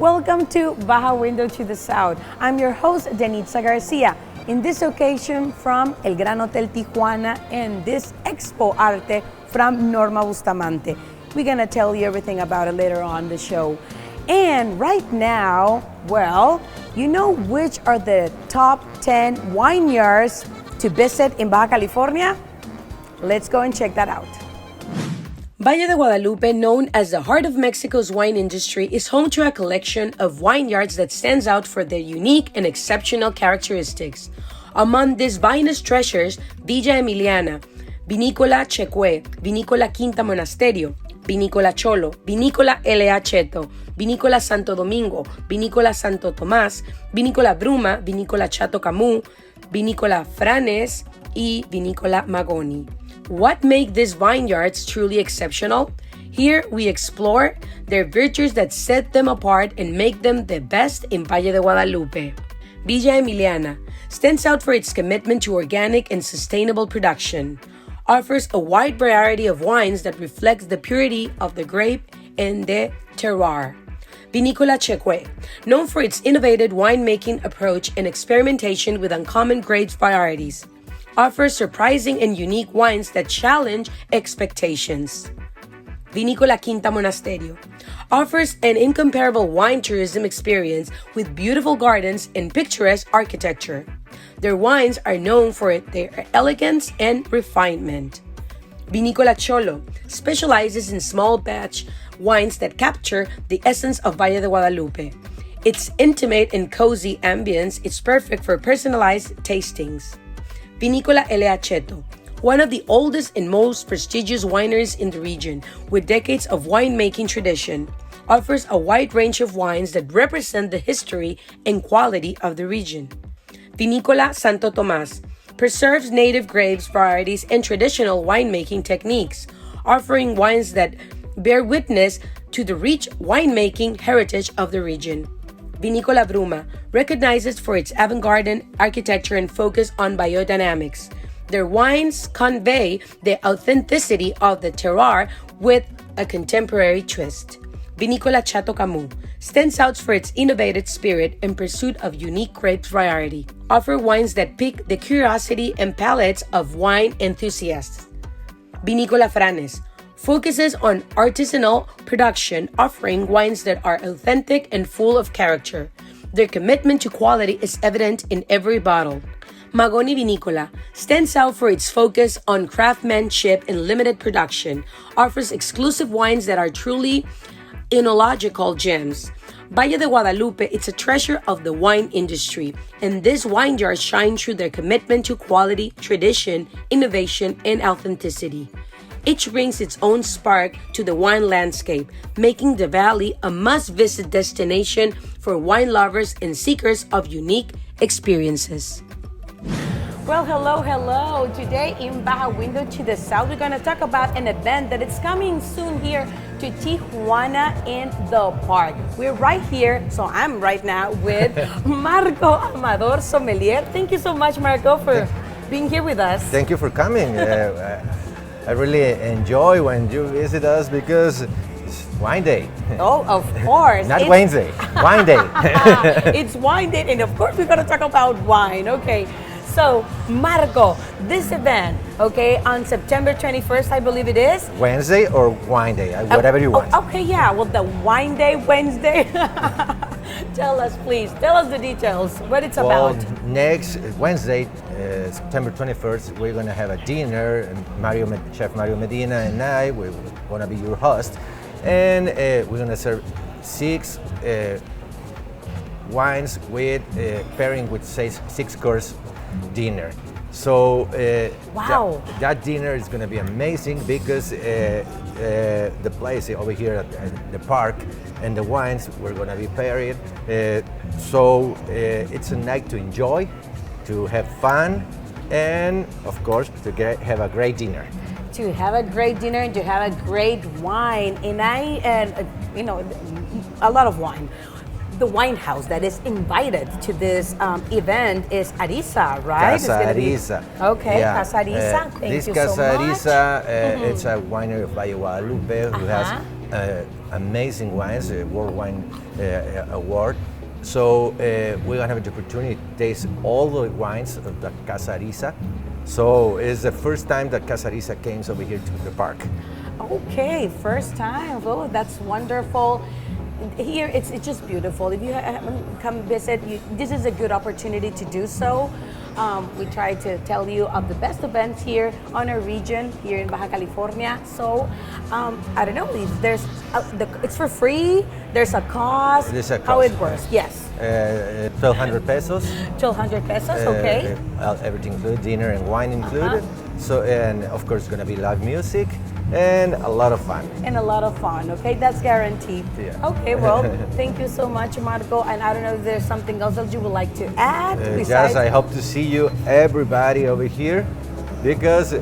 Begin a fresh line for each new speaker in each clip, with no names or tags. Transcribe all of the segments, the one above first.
Welcome to Baja Window to the South. I'm your host, Denitza Garcia. In this occasion from El Gran Hotel Tijuana and this ExpoArte from Norma Bustamante. We're gonna tell you everything about it later on the show. And right now, well, you know which are the top 10 vineyards to visit in Baja California? Let's go and check that out. Valle de Guadalupe, known as the heart of Mexico's wine industry, is home to a collection of vineyards that stands out for their unique and exceptional characteristics. Among these vinous treasures, Villa Emiliana, Vinícola Cheque, Vinícola Quinta Monasterio, Vinícola Cholo, Vinícola Lerach, Vinícola Santo Domingo, Vinícola Santo Tomás, Vinícola Bruma, Vinícola Chato Camus, Vinícola Franes, y Vinícola Magoni. What make these vineyards truly exceptional? Here we explore their virtues that set them apart and make them the best in Valle de Guadalupe. Villa Emiliana stands out for its commitment to organic and sustainable production. Offers a wide variety of wines that reflects the purity of the grape and the terroir. Vinícola Cheque, known for its innovative winemaking approach and experimentation with uncommon grape varieties, offers surprising and unique wines that challenge expectations. Vinícola Quinta Monasterio offers an incomparable wine tourism experience with beautiful gardens and picturesque architecture. Their wines are known for their elegance and refinement. Vinícola Cholo specializes in small batch wines that capture the essence of Valle de Guadalupe. Its intimate and cozy ambience is perfect for personalized tastings. Vinícola Lerach, one of the oldest and most prestigious wineries in the region, with decades of winemaking tradition, offers a wide range of wines that represent the history and quality of the region. Vinícola Santo Tomás preserves native grapes, varieties, and traditional winemaking techniques, offering wines that bear witness to the rich winemaking heritage of the region. Vinícola Bruma recognizes for its avant-garde architecture and focus on biodynamics. Their wines convey the authenticity of the terroir with a contemporary twist. Vinícola Chato Camus stands out for its innovative spirit and pursuit of unique grape variety. Offer wines that pique the curiosity and palates of wine enthusiasts. Vinícola Franes focuses on artisanal production, offering wines that are authentic and full of character. Their commitment to quality is evident in every bottle. Magoni Vinícola stands out for its focus on craftsmanship and limited production, offers exclusive wines that are truly enological gems. Valle de Guadalupe is a treasure of the wine industry, and these vineyards shine through their commitment to quality, tradition, innovation, and authenticity. Each brings its own spark to the wine landscape, making the valley a must-visit destination for wine lovers and seekers of unique experiences. Well, hello. Today in Baja Window to the South, we're going to talk about an event that is coming soon here to Tijuana in the park. We're right here, so I'm right now with Marco Amador, Sommelier. Thank you so much, Marco, for being here with us.
Thank you for coming. I really enjoy when you visit us because it's wine day.
Oh, of course.
Not Wednesday, wine day.
It's wine day, and of course we're going to talk about wine. Okay, so Marco, this event, okay, on September 21st, I believe it is.
Wednesday or wine day, whatever you want.
Okay, yeah, well, the wine day, Wednesday. Tell us, please. Tell us the details, what it's about.
Next Wednesday, September 21st, we're going to have a dinner. And Chef Mario Medina and I, we're going to be your host. And we're going to serve 6 wines with pairing with 6-course dinner. So
wow.
that dinner is going to be amazing because the place over here at the park and the wines we're going to be paired. So it's a night to enjoy, to have fun, and of course to have a great dinner.
To have a great dinner and to have a great wine, and a lot of wine. The wine house that is invited to this event is Araiza, right?
Casa Araiza.
Okay, yeah. Casa Araiza. Thank you so much.
This Casa Araiza, it's a winery of Valle de Guadalupe who has amazing wines, World Wine Award. So we're gonna have the opportunity to taste all the wines of the Casa Araiza. So it's the first time that Casa Araiza came over here to the park.
Okay, first time. Oh, that's wonderful. Here, it's just beautiful. If you haven't come visit, this is a good opportunity to do so. We try to tell you of the best events here on our region, here in Baja California. So, I don't know, if there's, it's for free, there's a cost.
There's a cost.
How it works, yes.
1,200 pesos.
1,200 pesos, okay.
Everything included, dinner and wine included. So, and of course, it's gonna be live music and a lot of fun.
And a lot of fun, okay? That's guaranteed.
Yeah.
Okay, well, thank you so much, Marco. And I don't know if there's something else that you would like to add.
Just, I hope to see you, everybody over here, because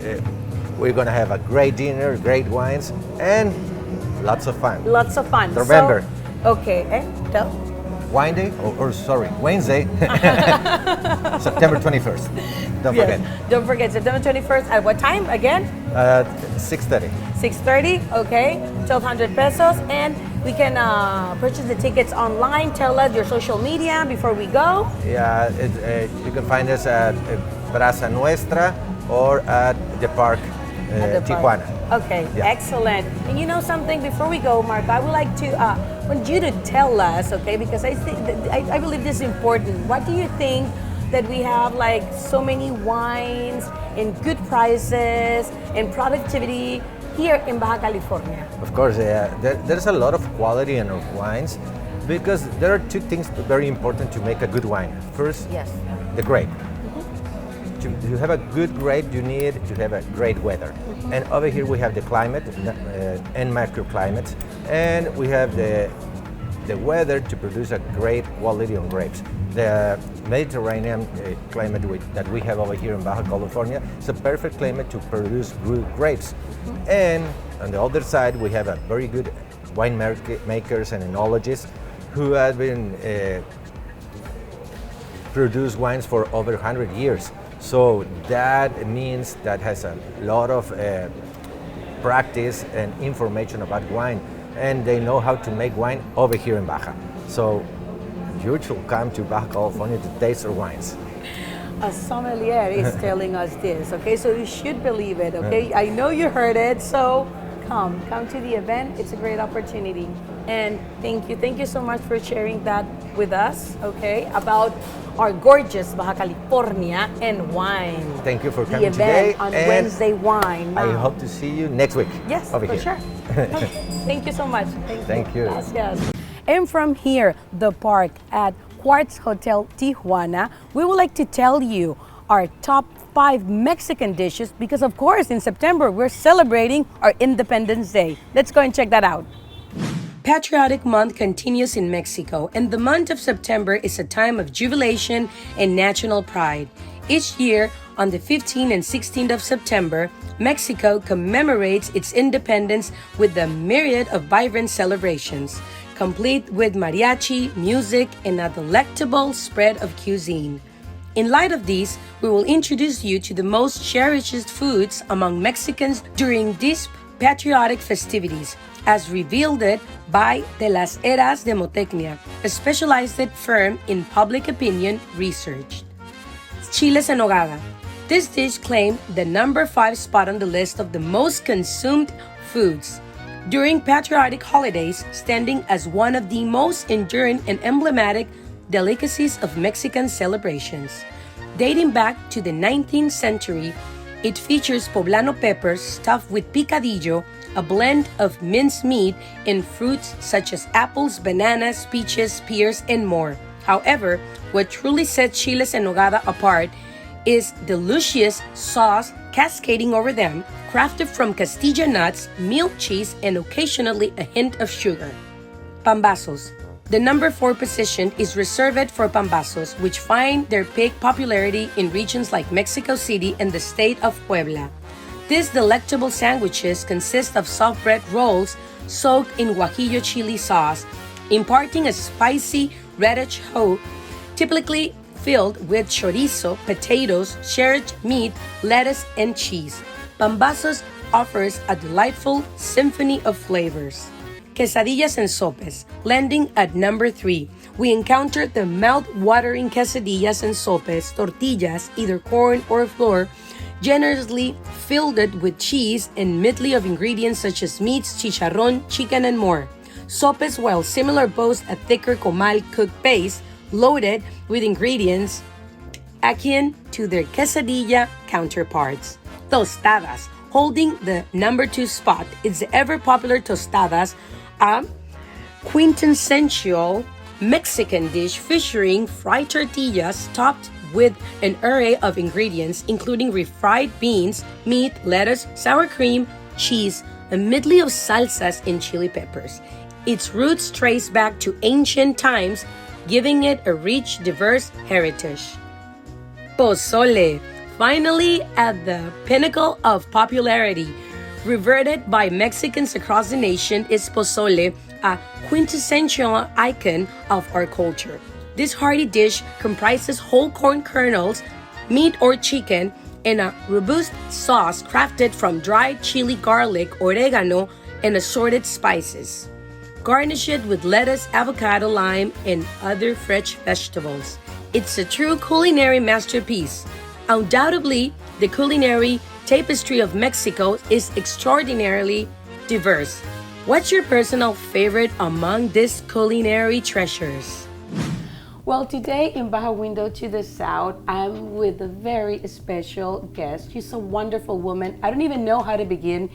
we're gonna have a great dinner, great wines, and lots of fun.
Lots of fun.
Remember.
So, okay, tell.
Wine Day, or sorry, Wednesday, September 21st. Don't forget.
Don't forget, September 21st. At what time again?
6:30.
6:30, okay. 1,200 pesos. And we can purchase the tickets online. Tell us your social media before we go.
Yeah, you can find us at Plaza Nuestra or at the park, Tijuana.
Okay, yeah. Excellent. And you know something, before we go, Marco, I would like to want you to tell us, okay, because I believe this is important. What do you think that we have like so many wines and good prices and productivity here in Baja California?
Of course, there's a lot of quality in our wines because there are two things very important to make a good wine. First,
yes,
the grape. To have a good grape, you need to have a great weather. And over here we have the climate and microclimates, and we have the weather to produce a great quality on grapes. The Mediterranean climate that we have over here in Baja California is a perfect climate to produce good grapes. And on the other side, we have a very good wine makers and enologists who have been produce wines for over 100 years. So that means that has a lot of practice and information about wine, and they know how to make wine over here in Baja. So you should come to Baja California to taste our wines.
A sommelier is telling us this, okay? So you should believe it, okay? I know you heard it, so come to the event. It's a great opportunity. And thank you so much for sharing that with us, okay? About our gorgeous Baja California and wine.
Thank you for coming
the event
today.
On Wednesday wine.
I hope to see you next week.
Yes,
over
for
here.
sure. Okay. Thank you so much.
Thank you.
Gracias. And from here, the park at Quartz Hotel Tijuana, we would like to tell you our top 5 Mexican dishes because, of course, in September, we're celebrating our Independence Day. Let's go and check that out. Patriotic Month continues in Mexico, and the month of September is a time of jubilation and national pride. Each year, on the 15th and 16th of September, Mexico commemorates its independence with a myriad of vibrant celebrations, complete with mariachi, music, and a delectable spread of cuisine. In light of these, we will introduce you to the most cherished foods among Mexicans during these patriotic festivities, as revealed by De las Heras de Motecnia, a specialized firm in public opinion research. Chiles en nogada. This dish claimed the number 5 spot on the list of the most consumed foods during patriotic holidays, standing as one of the most enduring and emblematic delicacies of Mexican celebrations. Dating back to the 19th century, it features poblano peppers stuffed with picadillo, a blend of minced meat and fruits such as apples, bananas, peaches, pears, and more. However, what truly sets chiles en nogada apart is the luscious sauce cascading over them, crafted from castilla nuts, milk cheese, and occasionally a hint of sugar. Pambazos. The number 4 position is reserved for pambazos, which find their peak popularity in regions like Mexico City and the state of Puebla. These delectable sandwiches consist of soft bread rolls soaked in guajillo chili sauce, imparting a spicy reddish hope, typically filled with chorizo, potatoes, shredded meat, lettuce, and cheese. Pambazos offers a delightful symphony of flavors. quesadillas and sopes. Landing at number 3, we encountered the mouth-watering quesadillas and sopes, tortillas, either corn or flour, generously filled with cheese and medley of ingredients such as meats, chicharrón, chicken, and more. Sopes, while similar, boast a thicker comal cooked base loaded with ingredients akin to their quesadilla counterparts. Tostadas, holding the number 2 spot, is the ever-popular tostadas, a quintessential Mexican dish featuring fried tortillas topped with an array of ingredients including refried beans, meat, lettuce, sour cream, cheese, a medley of salsas and chili peppers. Its roots trace back to ancient times, giving it a rich, diverse heritage. Pozole, finally at the pinnacle of popularity, revered by Mexicans across the nation, is pozole, a quintessential icon of our culture. This hearty dish comprises whole corn kernels, meat or chicken, and a robust sauce crafted from dried chili, garlic, oregano, and assorted spices. Garnish it with lettuce, avocado, lime, and other fresh vegetables. It's a true culinary masterpiece. Undoubtedly, the culinary tapestry of Mexico is extraordinarily diverse. What's your personal favorite among these culinary treasures? Well, today in Baja Window to the South, I'm with a very special guest. She's a wonderful woman. I don't even know how to begin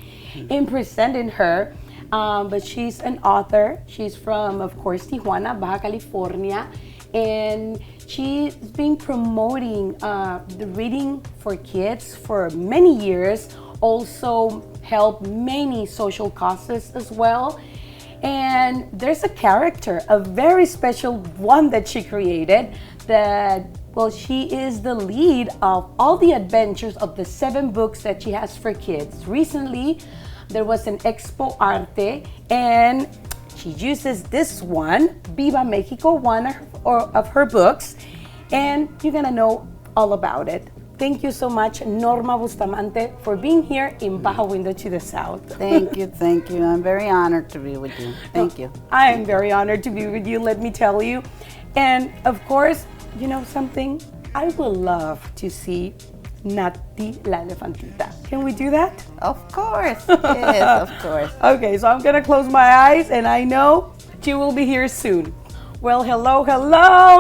in presenting her, but she's an author. She's from, of course, Tijuana, Baja California, and she's been promoting the reading for kids for many years, also helped many social causes as well. And there's a character, a very special one that she created that, well, she is the lead of all the adventures of the 7 books that she has for kids. Recently, there was an ExpoArte, and she uses this one, Viva Mexico, one of her books, and you're gonna know all about it. Thank you so much, Norma Bustamante, for being here in Baja Window to the South.
Thank you, thank you. I'm very honored to be with you. Thank you.
I am very honored to be with you, let me tell you. And of course, you know something? I would love to see Nati la Elefantita. Can we do that?
Of course, yes, of course.
Okay, so I'm gonna close my eyes and I know she will be here soon. Well, hello,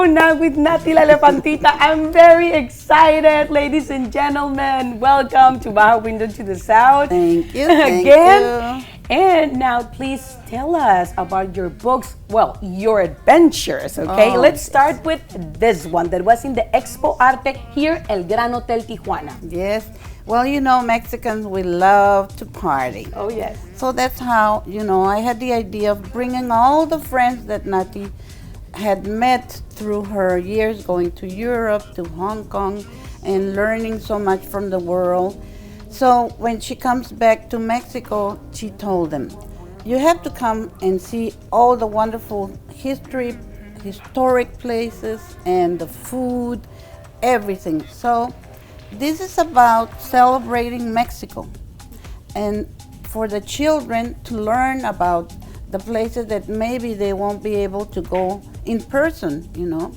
now with Nati la Elefantita. I'm very excited, ladies and gentlemen. Welcome to Baja Window to the South.
Thank you,
Again. And now please tell us about your books, well, your adventures, okay?
Oh,
Let's start with this one that was in the ExpoArte here, El Gran Hotel Tijuana.
Yes. Well, you know, Mexicans, we love to party.
Oh, yes.
So that's how, you know, I had the idea of bringing all the friends that Nati had met through her years going to Europe, to Hong Kong, and learning so much from the world. So when she comes back to Mexico, she told them, you have to come and see all the wonderful historic places and the food, everything. So this is about celebrating Mexico and for the children to learn about the places that maybe they won't be able to go in person, you know.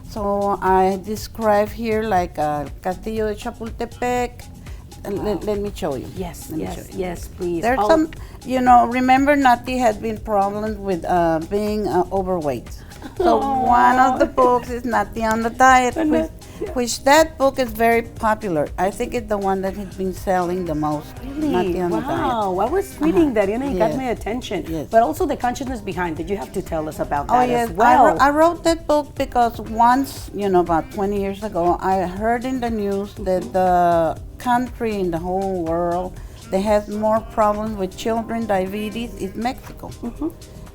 So I describe here like Castillo de Chapultepec.
Wow.
Let me show you.
Yes,
Show you.
yes, please.
There's some, you know, remember Nati had been problems with being overweight. So one of the books is Nati on the Diet, which that book is very popular. I think it's the one that has been selling the most.
Really?
Nati on the Diet.
Wow, I was reading that, you know, it got
Yes.
my attention.
Yes.
But also the consciousness behind it, you have to tell us about that
Oh yes,
as well.
I wrote that book because once, you know, about 20 years ago, I heard in the news that the country in the whole world that has more problems with children diabetes is Mexico.
Mm-hmm.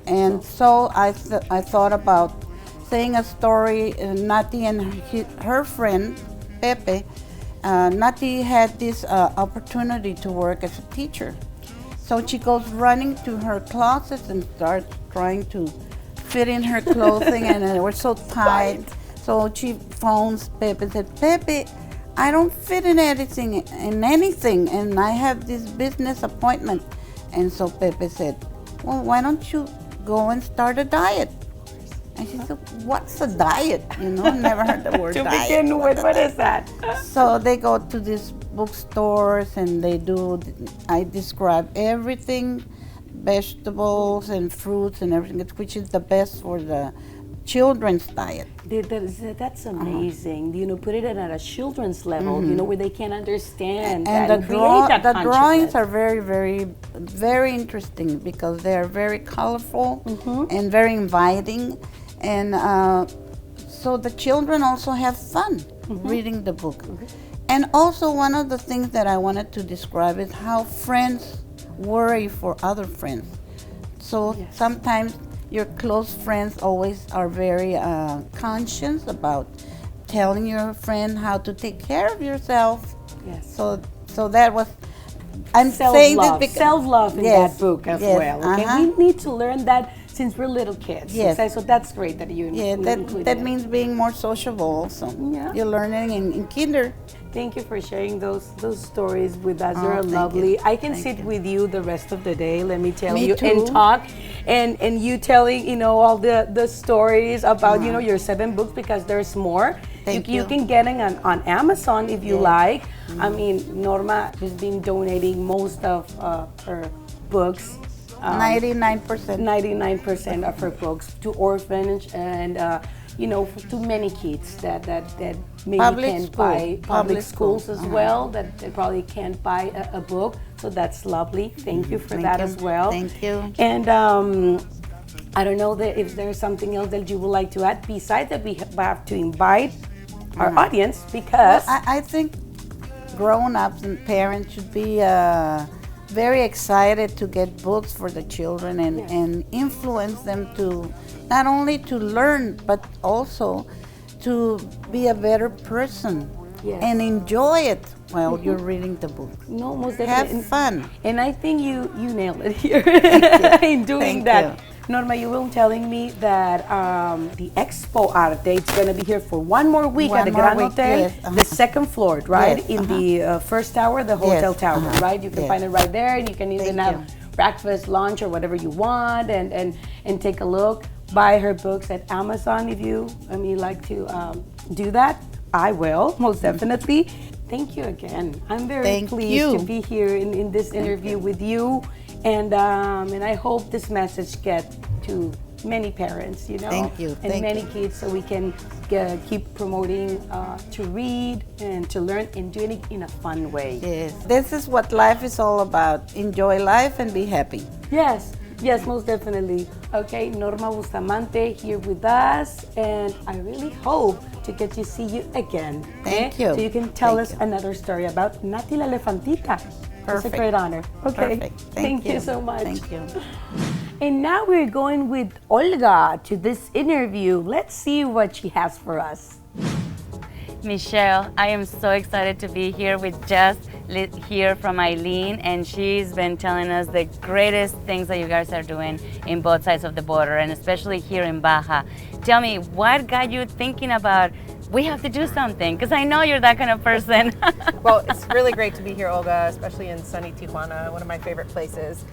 And so I thought about saying a story. Nati and her friend Pepe, Nati had this opportunity to work as a teacher. So she goes running to her closets and starts trying to fit in her clothing, and they were so tight. So she phones Pepe and said, Pepe, I don't fit in anything, and I have this business appointment. And so Pepe said, well, why don't you go and start a diet. And she said, what's a diet? Never heard the word
To
diet.
begin with, what is that?
So they go to these bookstores and I describe everything, vegetables and fruits and everything, which is the best for the children's diet.
That's amazing. Put it at a children's level, where they can understand
And
that create that
the drawings
consciousness.
are very, very, very interesting because they are very colorful and very inviting. And so the children also have fun reading the book. And also one of the things that I wanted to describe is how friends worry for other friends. So sometimes your close friends always are very conscious about telling your friend how to take care of yourself.
Yes.
So that was, I'm saying this because
self-love in that book as well. Okay,
uh-huh.
we need to learn that since we're little kids.
Yes.
Okay? So that's great that you included
that
it.
means being more sociable also.
Yeah.
You're learning in kinder.
Thank you for sharing those stories with us.
Oh,
They're
thank
lovely.
you.
I can
Thank
sit
you.
with you the rest of the day, let me tell
Me
you,
too.
and talk, and you telling, all the stories about, your 7 books, because there's more.
Thank
You
you.
can get it on Amazon if you
Yes.
like. I mean, Norma has been donating most of her books.
99%.
99% of her books to orphanage and to many kids that maybe
Public
can't
school.
buy public
Public
schools
school.
as well, that they probably can't buy a book. So that's lovely. Thank you for
Thank
that
you.
as well.
Thank you.
And I don't know if there's something else that you would like to add besides that we have to invite our audience, because
I think grown-ups and parents should be very excited to get books for the children and influence them to not only to learn but also to be a better person and enjoy it while you're reading the book.
no, most
Have
definitely.
fun.
And I think you nailed it here in doing
Thank
that.
you.
Norma, you were telling me that the ExpoArte, it's going to be here for one more week at the
One more
Gran
week,
Hotel,
yes,
the second floor, right?
Yes,
in the first tower, the hotel
Yes,
tower, right? You can
yes.
find it right there, and you can even
Thank
have
you.
breakfast, lunch, or whatever you want, and take a look. Buy her books at Amazon if you like to do that. I will, most definitely. Thank you again. I'm very
Thank
pleased
you.
to be here in this interview with you, and I hope this message gets to many parents,
Thank you.
and
Thank
many
you.
kids, so we can keep promoting to read and to learn and doing it in a fun way.
Yes, this is what life is all about. Enjoy life and be happy.
Yes, most definitely. Okay, Norma Bustamante here with us, and I really hope to get to see you again.
Thank you.
So you can tell
Thank
us
you.
another story about Nati la Elefantita. It's a
Perfect.
great honor. Okay,
Perfect.
Thank you so much.
Thank you.
And now we're going with Olga to this interview. Let's see what she has for us.
Michelle, I am so excited to be here with Jess, hear from Eileen, and she's been telling us the greatest things that you guys are doing in both sides of the border, and especially here in Baja. Tell me, what got you thinking about, we have to do something? Because I know you're that kind of person.
Well, it's really great to be here, Olga, especially in sunny Tijuana, one of my favorite places.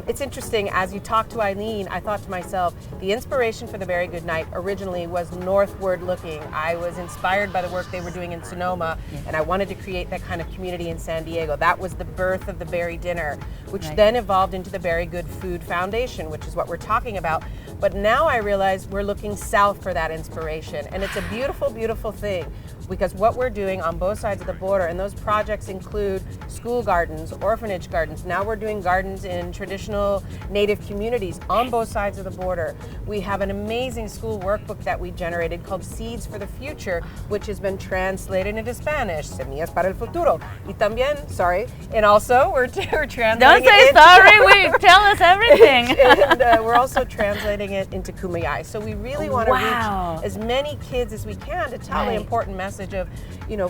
It's interesting, as you talked to Eileen, I thought to myself, the inspiration for the Very Good Night originally was northward looking. I was inspired by the work they were doing in Sonoma, and I wanted to create that kind of community in San Diego. That was the birth of the Berry Dinner, which then evolved into the Very Good Food Foundation, which is what we're talking about. But now I realize we're looking south for that inspiration, and it's a beautiful, beautiful thing. Because what we're doing on both sides of the border, and those projects include school gardens, orphanage gardens. Now we're doing gardens in traditional Native communities on both sides of the border. We have an amazing school workbook that we generated called Seeds for the Future, which has been translated into Spanish, Semillas para el Futuro. Y también, sorry, and also we're translating
Don't say
it
sorry, tell us everything.
and we're also translating it into Kumeyaay. So we really want to
Wow.
reach as many kids as we can to tell the important message of,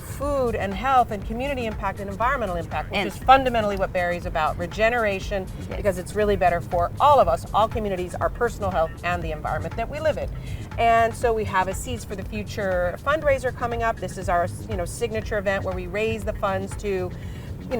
food and health and community impact and environmental impact, which is fundamentally what Berry's about, regeneration, because it's really better for all of us, all communities, our personal health and the environment that we live in. And so we have a Seeds for the Future fundraiser coming up. This is our, signature event where we raise the funds to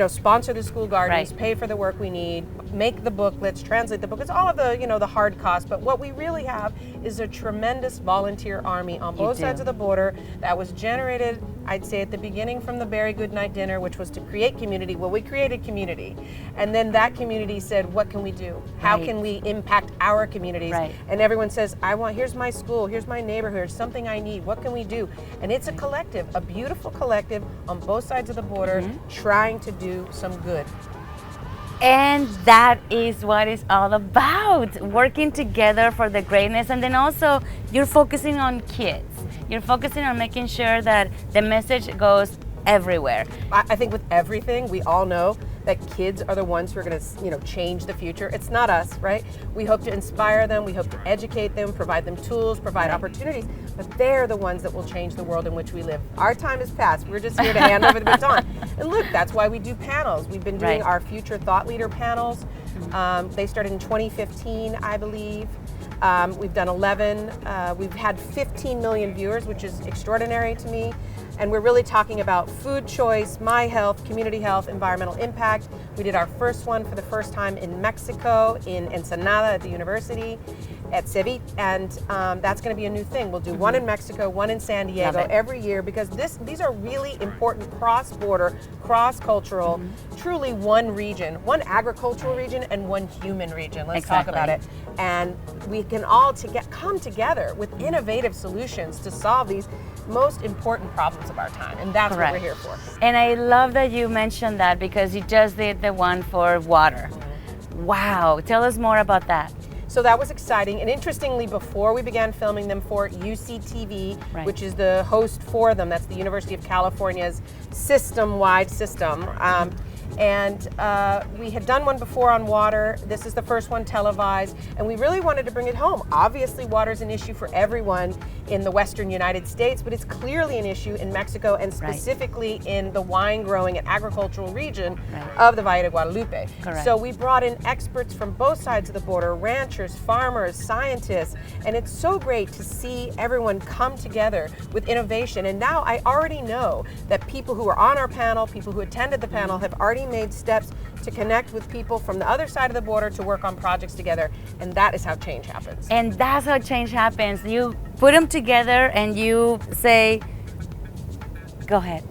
sponsor the school gardens,
Right.
pay for the work we need, make the booklets, translate the book. It's all of the, the hard costs. But what we really have is a tremendous volunteer army on both sides of the border that was generated, I'd say, at the beginning from the Very Good Night Dinner, which was to create community. Well, we created community. And then that community said, what can we do? How
Right.
can we impact our communities?
Right.
And everyone says, here's my school, here's my neighborhood, here's something I need, what can we do? And it's a collective, a beautiful collective on both sides of the border, trying to do some good.
And that is what it's all about, working together for the greatness. And then also, you're focusing on kids. You're focusing on making sure that the message goes everywhere.
I think with everything, we all know that kids are the ones who are going to, change the future. It's not us, right? We hope to inspire them, we hope to educate them, provide them tools, provide opportunities, but they're the ones that will change the world in which we live. Our time is past. We're just here to hand over the baton. And look, that's why we do panels. We've been doing our Future Thought Leader panels. They started in 2015, I believe. We've done 11. We've had 15 million viewers, which is extraordinary to me. And we're really talking about food choice, my health, community health, environmental impact. We did our first one for the first time in Mexico, in Ensenada at the university, at Ceviche, and that's going to be a new thing. We'll do one in Mexico, one in San Diego every year, because these are really important cross-border, cross-cultural, truly one region, one agricultural region and one human region. Let's talk about it. And we can all come together with innovative solutions to solve these most important problems of our time, and that's what we're here for.
And I love that you mentioned that, because you just did the one for water. Wow, tell us more about that.
So that was exciting, and interestingly, before we began filming them for UCTV, which is the host for them, that's the University of California's system-wide system, and we had done one before on water. This is the first one televised, and we really wanted to bring it home. Obviously, water is an issue for everyone in the Western United States, but it's clearly an issue in Mexico, and specifically in the wine growing and agricultural region of the Valle de Guadalupe. So we brought in experts from both sides of the border, ranchers, farmers, scientists, and it's so great to see everyone come together with innovation. And now I already know that people who are on our panel, people who attended the panel, have already made steps to connect with people from the other side of the border to work on projects together, and that is how change happens.
And that's how change happens. You put them together and you say, go ahead.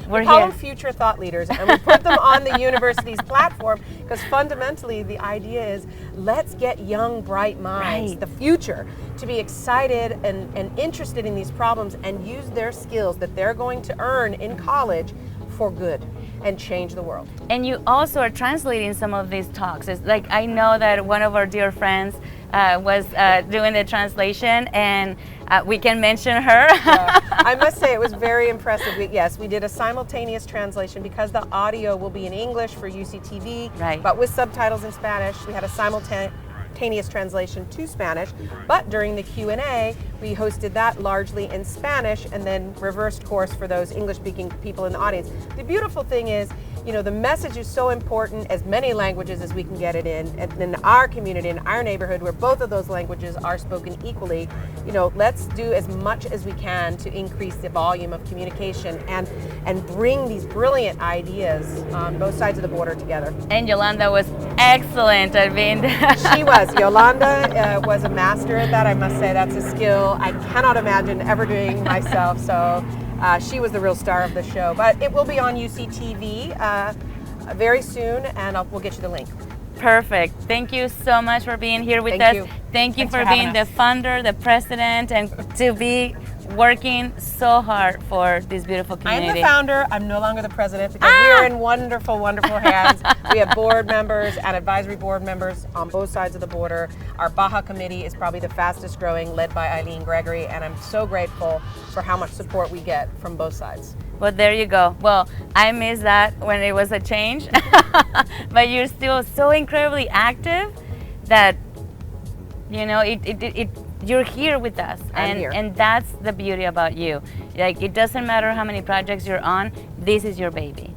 We call them future thought leaders, and we put them on the university's platform because fundamentally the idea is, let's get young, bright minds, the future, to be excited and interested in these problems and use their skills that they're going to earn in college for good and change the world.
And you also are translating some of these talks. It's like, I know that one of our dear friends was doing the translation, and we can mention her.
I must say it was very impressive. We did a simultaneous translation because the audio will be in English for UCTV, but with subtitles in Spanish. We had a simultaneous translation to Spanish, but during the Q&A, we hosted that largely in Spanish and then reversed course for those English-speaking people in the audience. The beautiful thing is, the message is so important, as many languages as we can get it in our community, in our neighborhood, where both of those languages are spoken equally. Let's do as much as we can to increase the volume of communication and bring these brilliant ideas on both sides of the border together.
And Yolanda was excellent at being
She was. Yolanda was a master at that, I must say. That's a skill I cannot imagine ever doing myself. So she was the real star of the show. But it will be on UCTV very soon, and we'll get you the link.
Perfect. Thank you so much for being here with us. Thank you for being the founder, the president, and to be working so hard for this beautiful community.
I'm the founder. I'm no longer the president, because we are in wonderful, wonderful hands. We have board members and advisory board members on both sides of the border. Our Baja committee is probably the fastest growing, led by Eileen Gregory, and I'm so grateful for how much support we get from both sides.
Well, there you go. Well, I missed that when it was a change, but you're still so incredibly active that, you're here with us, and that's the beauty about you. Like, it doesn't matter how many projects you're on, this is your baby.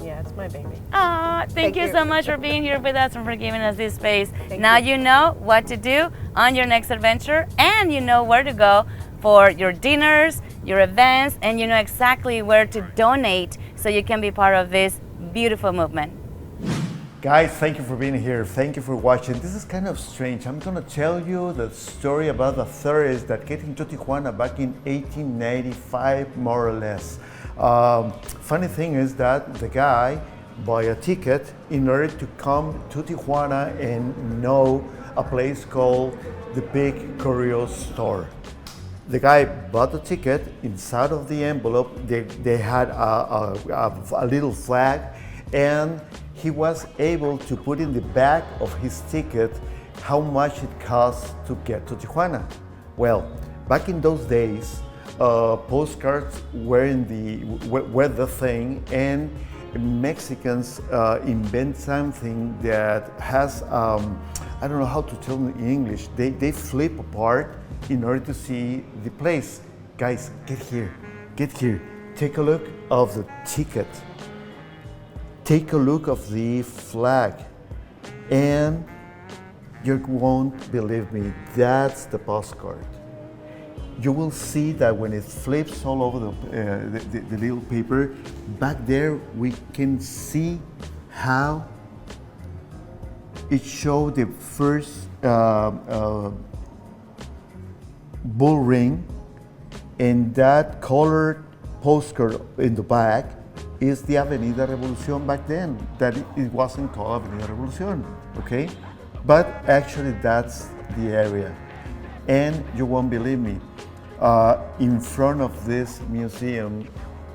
Yeah, it's my baby.
Thank you so much for being here with us and for giving us this space. Now you know what to do on your next adventure, and you know where to go for your dinners, your events, and you know exactly where to donate so you can be part of this beautiful movement.
Guys, thank you for being here. Thank you for watching. This is kind of strange. I'm gonna tell you the story about the tourists that came into Tijuana back in 1895, more or less. Funny thing is that the guy bought a ticket in order to come to Tijuana and know a place called the Big Curio Store. The guy bought the ticket. Inside of the envelope, they had a little flag, and he was able to put in the back of his ticket how much it costs to get to Tijuana. Well, back in those days, postcards were the thing, and Mexicans invent something that has, I don't know how to tell in English, they flip apart in order to see the place. Guys, get here, take a look of the ticket. Take a look of the flag, and you won't believe me, that's the postcard. You will see that when it flips all over the little paper, back there we can see how it showed the first bull ring, and that colored postcard in the back is the Avenida Revolucion back then, that it wasn't called Avenida Revolucion, okay? But actually that's the area. And you won't believe me, in front of this museum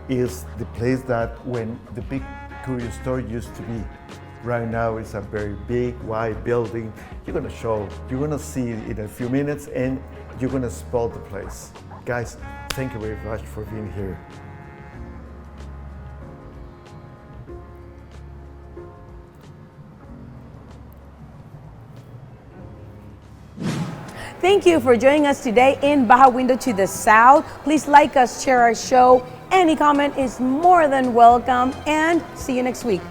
is the place that when the Big Curio Store used to be. Right now it's a very big, wide building. You're gonna see it in a few minutes, and you're gonna spot the place. Guys, thank you very much for being here.
Thank you for joining us today in Baja Window to the South. Please like us, share our show. Any comment is more than welcome, and see you next week.